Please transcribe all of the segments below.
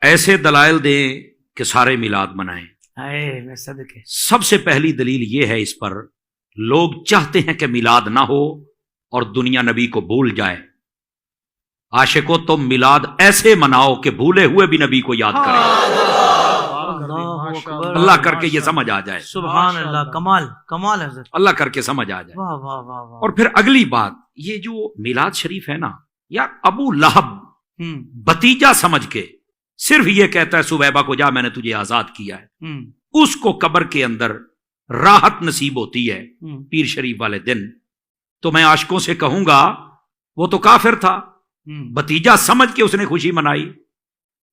ایسے دلائل دیں کہ سارے میلاد منائیں. سب سے پہلی دلیل یہ ہے اس پر، لوگ چاہتے ہیں کہ میلاد نہ ہو اور دنیا نبی کو بھول جائے. عاشقو تم میلاد ایسے مناؤ کہ بھولے ہوئے بھی نبی کو یاد کریں. اللہ کر کے یہ سمجھ آ جائے. سبحان اللہ، کمال کمال حضرت، اللہ کر کے سمجھ آ جائے. واہ واہ واہ واہ. اور پھر اگلی بات، یہ جو میلاد شریف ہے نا یار، ابو لہب بتیجا سمجھ کے صرف یہ کہتا ہے سویبہ کو جا میں نے تجھے آزاد کیا ہے، اس کو قبر کے اندر راحت نصیب ہوتی ہے پیر شریف والے دن. تو میں عاشقوں سے کہوں گا وہ تو کافر تھا، بتیجا سمجھ کے اس نے خوشی منائی،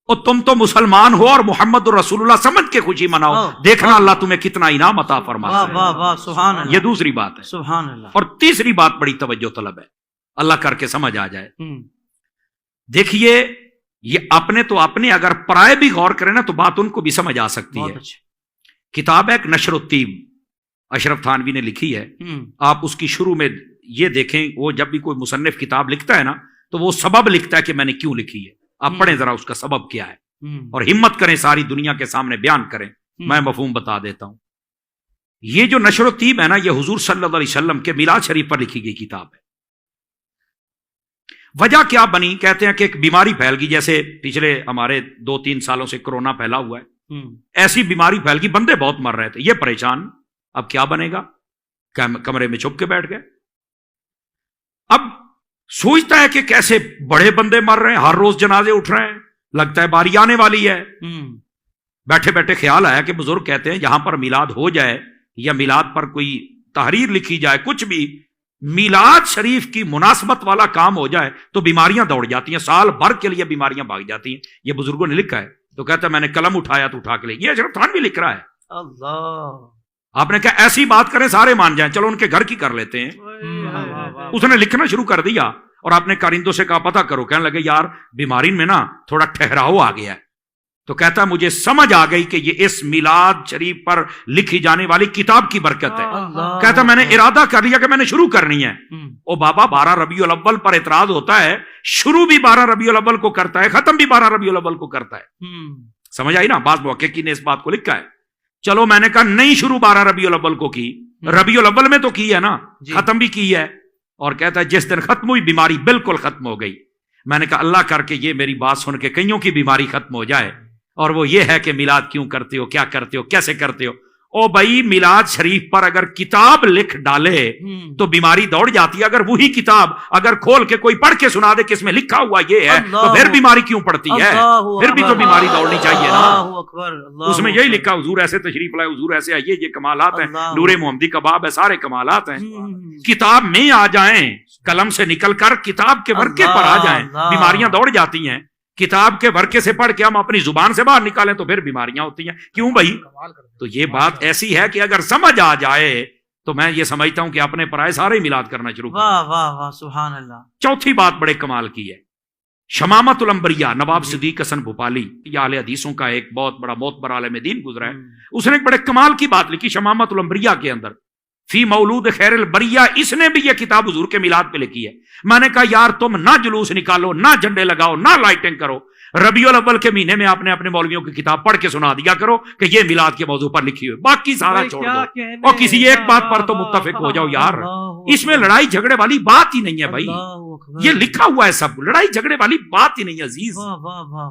اور تم تو مسلمان ہو اور محمد رسول اللہ سمجھ کے خوشی مناؤ. دیکھنا اللہ تمہیں کتنا انعام عطا فرماتا ہے. واہ واہ سبحان اللہ. یہ دوسری بات ہے. سبحان اللہ. اور تیسری بات بڑی توجہ طلب ہے، اللہ کر کے سمجھ آ جائے. دیکھیے یہ اپنے تو اپنے، اگر پرائے بھی غور کریں نا تو بات ان کو بھی سمجھ آ سکتی ہے. کتاب ہے ایک نشر الطیب، اشرف تھانوی نے لکھی ہے. آپ اس کی شروع میں یہ دیکھیں، وہ جب بھی کوئی مصنف کتاب لکھتا ہے نا تو وہ سبب لکھتا ہے کہ میں نے کیوں لکھی ہے. آپ پڑھیں ذرا اس کا سبب کیا ہے، اور ہمت کریں ساری دنیا کے سامنے بیان کریں. میں مفہوم بتا دیتا ہوں. یہ جو نشر الطیب ہے نا، یہ حضور صلی اللہ علیہ وسلم کے میلاد شریف پر لکھی گئی کتاب ہے. وجہ کیا بنی؟ کہتے ہیں کہ ایک بیماری پھیل گئی، جیسے پچھلے ہمارے 2-3 سالوں سے کرونا پھیلا ہوا ہے، ایسی بیماری پھیل گئی، بندے بہت مر رہے تھے، یہ پریشان. اب کیا بنے گا؟ کمرے میں چھپ کے بیٹھ گئے. اب سوچتا ہے کہ کیسے بڑے بندے مر رہے ہیں، ہر روز جنازے اٹھ رہے ہیں، لگتا ہے باری آنے والی ہے. بیٹھے بیٹھے خیال آیا کہ بزرگ کہتے ہیں یہاں پر میلاد ہو جائے یا میلاد پر کوئی تحریر لکھی جائے، کچھ بھی میلاد شریف کی مناسبت والا کام ہو جائے تو بیماریاں دوڑ جاتی ہیں، سال بھر کے لیے بیماریاں بھاگ جاتی ہیں. یہ بزرگوں نے لکھا ہے. تو کہتا ہے میں نے قلم اٹھایا تو اٹھا کے لے. یہ اشرف تھانوی لکھ رہا ہے. اللہ. آپ نے کہا ایسی بات کریں سارے مان جائیں، چلو ان کے گھر کی کر لیتے ہیں. اس نے لکھنا شروع کر دیا اور آپ نے کارندوں سے کہا پتہ کرو. کہنے لگے یار بیماری میں نا تھوڑا ٹھہراؤ آ گیا ہے. تو کہتا ہے مجھے سمجھ آ گئی کہ یہ اس میلاد شریف پر لکھی جانے والی کتاب کی برکت ہے. کہتا میں نے ارادہ کر لیا کہ میں نے شروع کرنی ہے. او بابا 12 ربیع الاول پر اعتراض ہوتا ہے، شروع بھی 12 ربیع الاول کو کرتا ہے، ختم بھی 12 ربیع الاول کو کرتا ہے. سمجھ آئی نا؟ بعض محققین نے اس بات کو لکھا ہے. چلو میں نے کہا نہیں، شروع 12 ربیع الاول کو کی، ربیع الاول میں تو کی ہے نا، ختم بھی کی ہے. اور کہتا ہے جس دن ختم ہوئی بیماری بالکل ختم ہو گئی. میں نے کہا اللہ کر کے یہ میری بات سن کے کئیوں کی بیماری ختم ہو جائے. اور وہ یہ ہے کہ میلاد کیوں کرتے ہو، کیا کرتے ہو، کیسے کرتے ہو. او بھائی میلاد شریف پر اگر کتاب لکھ ڈالے تو بیماری دوڑ جاتی ہے. اگر وہی کتاب اگر کھول کے کوئی پڑھ کے سنا دے کہ اس میں لکھا ہوا یہ ہے تو پھر بیماری کیوں پڑتی ہے؟ پھر بھی تو بیماری دوڑنی چاہیے نا. اس میں یہی لکھا حضور ایسے تشریف لائے، حضور ایسے آئیے، یہ کمالات ہیں، نور محمدی کا باب ہے، سارے کمالات ہیں. کتاب میں آ جائیں، قلم سے نکل کر کتاب کے ورقے پر آ جائیں، بیماریاں دوڑ جاتی ہیں. کتاب کے ورقے سے پڑھ کے ہم اپنی زبان سے باہر نکالیں تو پھر بیماریاں ہوتی ہیں. کیوں بھائی؟ تو یہ بات ایسی ہے کہ اگر سمجھ آ جائے تو میں یہ سمجھتا ہوں کہ اپنے پرائے سارے میلاد کرنا شروع کریں. واہ واہ واہ سبحان اللہ. چوتھی بات بڑے کمال کی ہے، شمامت الانبیاء نواب صدیق حسن بھوپالی، یہ اہل حدیثوں کا ایک بہت بڑا معتبر عالم دین گزرا ہے. اس نے ایک بڑے کمال کی بات لکھی شمامت الانبیاء کے اندر، فی مولود خیر البریہ. اس نے بھی یہ کتاب حضور کے میلاد پہ لکھی ہے. میں نے کہا یار تم نہ جلوس نکالو، نہ جھنڈے لگاؤ، نہ لائٹنگ کرو، ربیع الاول کے مہینے میں آپ نے اپنے مولویوں کی کتاب پڑھ کے سنا دیا کرو کہ یہ میلاد کے موضوع پر لکھی ہوئی، باقی سارا چھوڑ دو اور کسی ایک بات پر تو متفق ہو جاؤ. یار اس میں لڑائی جھگڑے والی بات ہی نہیں ہے بھائی، یہ لکھا ہوا ہے سب، لڑائی جھگڑے والی بات ہی نہیں ہے عزیز.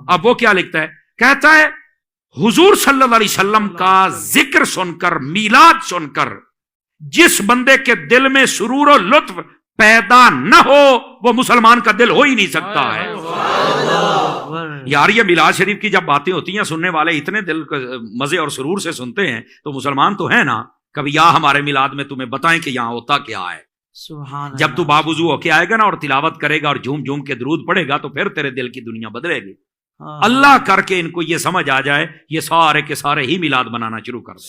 اب وہ کیا لکھتا ہے؟ کہتا ہے حضور صلی اللہ علیہ وسلم کا ذکر سن کر، میلاد سن کر جس بندے کے دل میں سرور و لطف پیدا نہ ہو وہ مسلمان کا دل ہو ہی نہیں سکتا ہے. یار یہ میلاد شریف کی جب باتیں ہوتی ہیں سننے والے اتنے دل مزے اور سرور سے سنتے ہیں تو مسلمان تو ہیں نا. کبھی یا ہمارے میلاد میں تمہیں بتائیں کہ یہاں ہوتا کیا ہے. جب تو باوضو ہو کے آئے گا نا اور تلاوت کرے گا اور جھوم جھوم کے درود پڑھے گا تو پھر تیرے دل کی دنیا بدلے گی. اللہ کر کے ان کو یہ سمجھ آ جائے، یہ سارے کے سارے ہی میلاد بنانا شروع کر دیں.